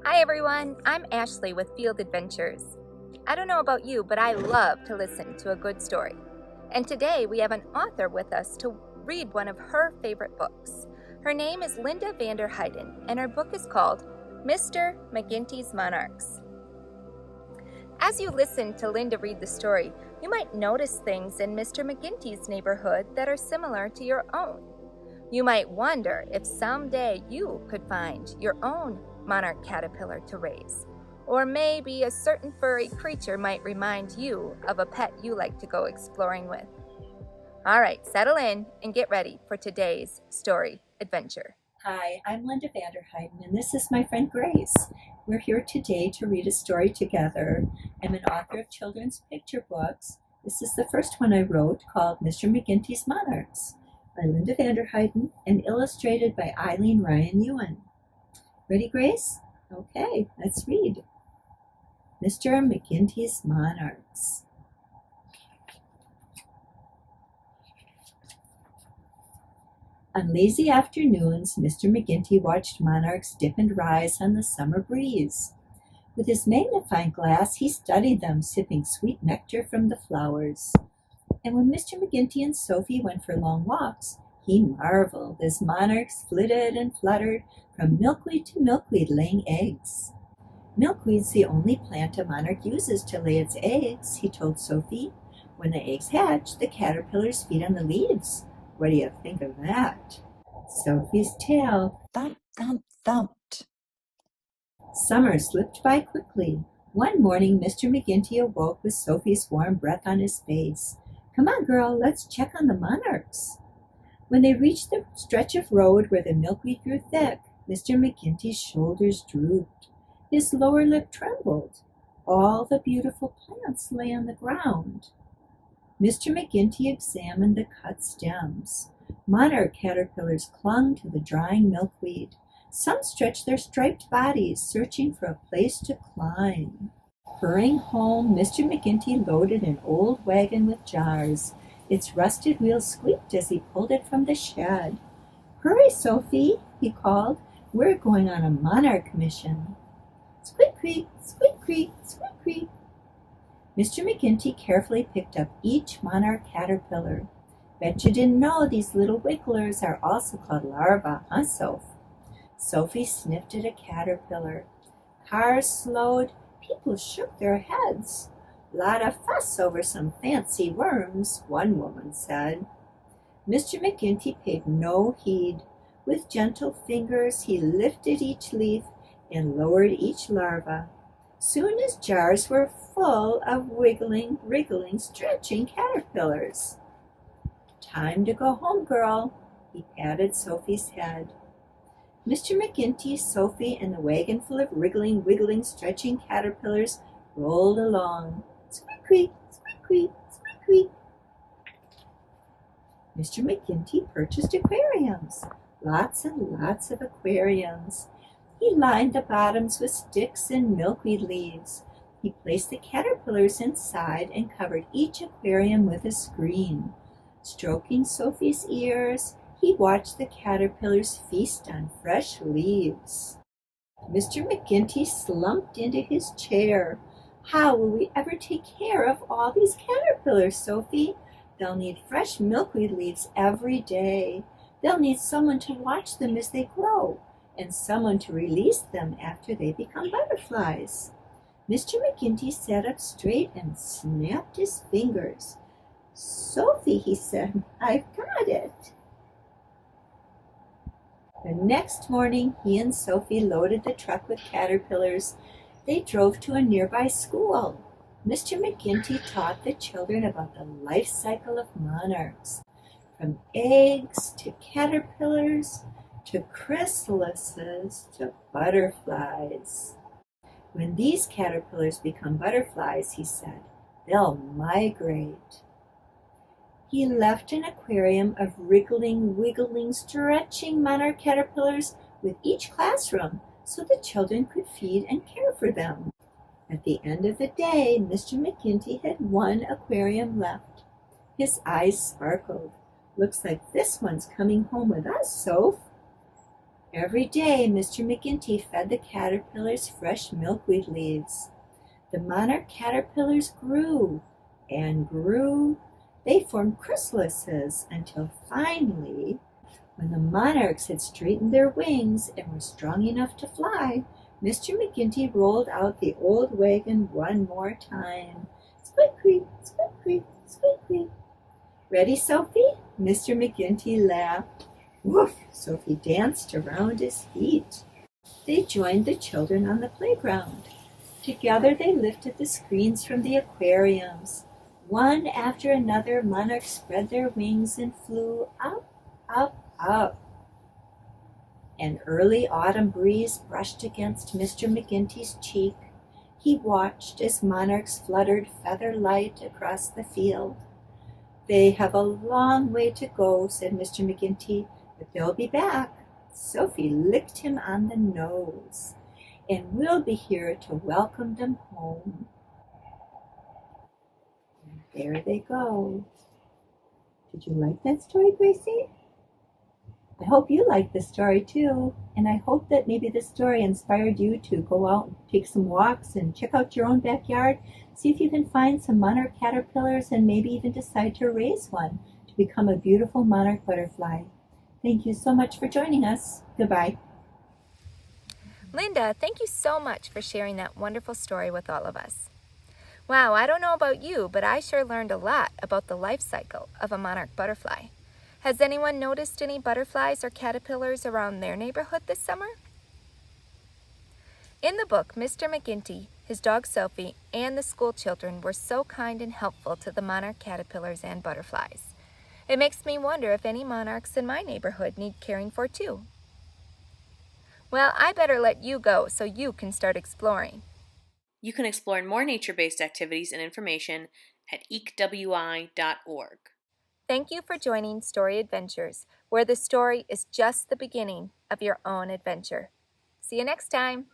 Hi everyone, I'm Ashley with Field Adventures. I don't know about you, but I love to listen to a good story. And today we have an author with us to read one of her favorite books. Her name is Vander Heyden, and her book is called Mr. McGinty's Monarchs. As you listen to Linda read the story, you might notice things in Mr. McGinty's neighborhood that are similar to your own. You might wonder if someday you could find your own monarch caterpillar to raise. Or maybe a certain furry creature might remind you of a pet you like to go exploring with. All right, settle in and get ready for today's story adventure. Hi, I'm Linda Vander Heyden, and this is my friend Grace. We're here today to read a story together. I'm an author of children's picture books. This is the first one I wrote, called Mr. McGinty's Monarchs, by Linda Vander Heyden and illustrated by Eileen Ryan Ewan. Ready, Grace? Okay, let's read. Mr. McGinty's Monarchs. On lazy afternoons, Mr. McGinty watched monarchs dip and rise on the summer breeze. With his magnifying glass, he studied them, sipping sweet nectar from the flowers. And when Mr. McGinty and Sophie went for long walks, he marveled as monarchs flitted and fluttered from milkweed to milkweed, laying eggs. Milkweed's the only plant a monarch uses to lay its eggs, he told Sophie. When the eggs hatch, the caterpillars feed on the leaves. What do you think of that? Sophie's tail thump, thump, thumped. Summer slipped by quickly. One morning, Mr. McGinty awoke with Sophie's warm breath on his face. Come on, girl, let's check on the monarchs. When they reached the stretch of road where the milkweed grew thick, Mr. McGinty's shoulders drooped. His lower lip trembled. All the beautiful plants lay on the ground. Mr. McGinty examined the cut stems. Monarch caterpillars clung to the drying milkweed. Some stretched their striped bodies, searching for a place to climb. Hurrying home, Mr. McGinty loaded an old wagon with jars. Its rusted wheels squeaked as he pulled it from the shed. Hurry, Sophie, he called. We're going on a monarch mission. Squeak, creak, squeak, creak, squeak, creak. Mr. McGinty carefully picked up each monarch caterpillar. Bet you didn't know these little wigglers are also called larvae, huh, Soph? Sophie sniffed at a caterpillar. Cars slowed. People shook their heads. Lot of fuss over some fancy worms, one woman said. Mr. McGinty paid no heed. With gentle fingers, he lifted each leaf and lowered each larva. Soon his jars were full of wiggling, wriggling, stretching caterpillars. Time to go home, girl, he patted Sophie's head. Mr. McGinty, Sophie, and the wagon full of wriggling, wiggling, stretching caterpillars rolled along. Squeak, creak, squeak, creak, squeak, creak. Mr. McGinty purchased aquariums. Lots and lots of aquariums. He lined the bottoms with sticks and milkweed leaves. He placed the caterpillars inside and covered each aquarium with a screen. Stroking Sophie's ears, he watched the caterpillars feast on fresh leaves. Mr. McGinty slumped into his chair. How will we ever take care of all these caterpillars, Sophie? They'll need fresh milkweed leaves every day. They'll need someone to watch them as they grow, and someone to release them after they become butterflies. Mr. McGinty sat up straight and snapped his fingers. Sophie, he said, I've got it. The next morning, he and Sophie loaded the truck with caterpillars. They drove to a nearby school. Mr. McGinty taught the children about the life cycle of monarchs, from eggs to caterpillars to chrysalises to butterflies. When these caterpillars become butterflies, he said, they'll migrate. He left an aquarium of wriggling, wiggling, stretching monarch caterpillars with each classroom so the children could feed and care for them. At the end of the day, Mr. McGinty had one aquarium left. His eyes sparkled. Looks like this one's coming home with us, Soph. Every day Mr. McGinty fed the caterpillars fresh milkweed leaves. The monarch caterpillars grew and grew. They formed chrysalises until finally, when the monarchs had straightened their wings and were strong enough to fly, Mr. McGinty rolled out the old wagon one more time. Squeak-queak, squeak-queak, squeak-queak. Ready, Sophie? Mr. McGinty laughed. Woof! Sophie danced around his feet. They joined the children on the playground. Together they lifted the screens from the aquariums. One after another, monarchs spread their wings and flew up, up, up. An early autumn breeze brushed against Mr. McGinty's cheek. He watched as monarchs fluttered feather-light across the field. They have a long way to go, said Mr. McGinty, but they'll be back. Sophie licked him on the nose. And we'll be here to welcome them home. And there they go. Did you like that story, Gracie? I hope you liked the story too, and I hope that maybe this story inspired you to go out and take some walks and check out your own backyard, see if you can find some monarch caterpillars and maybe even decide to raise one to become a beautiful monarch butterfly. Thank you so much for joining us. Goodbye. Linda, thank you so much for sharing that wonderful story with all of us. Wow, I don't know about you, but I sure learned a lot about the life cycle of a monarch butterfly. Has anyone noticed any butterflies or caterpillars around their neighborhood this summer? In the book, Mr. McGinty, his dog Sophie, and the school children were so kind and helpful to the monarch caterpillars and butterflies. It makes me wonder if any monarchs in my neighborhood need caring for too. Well, I better let you go so you can start exploring. You can explore more nature-based activities and information at eekwi.org. Thank you for joining Story Adventures, where the story is just the beginning of your own adventure. See you next time.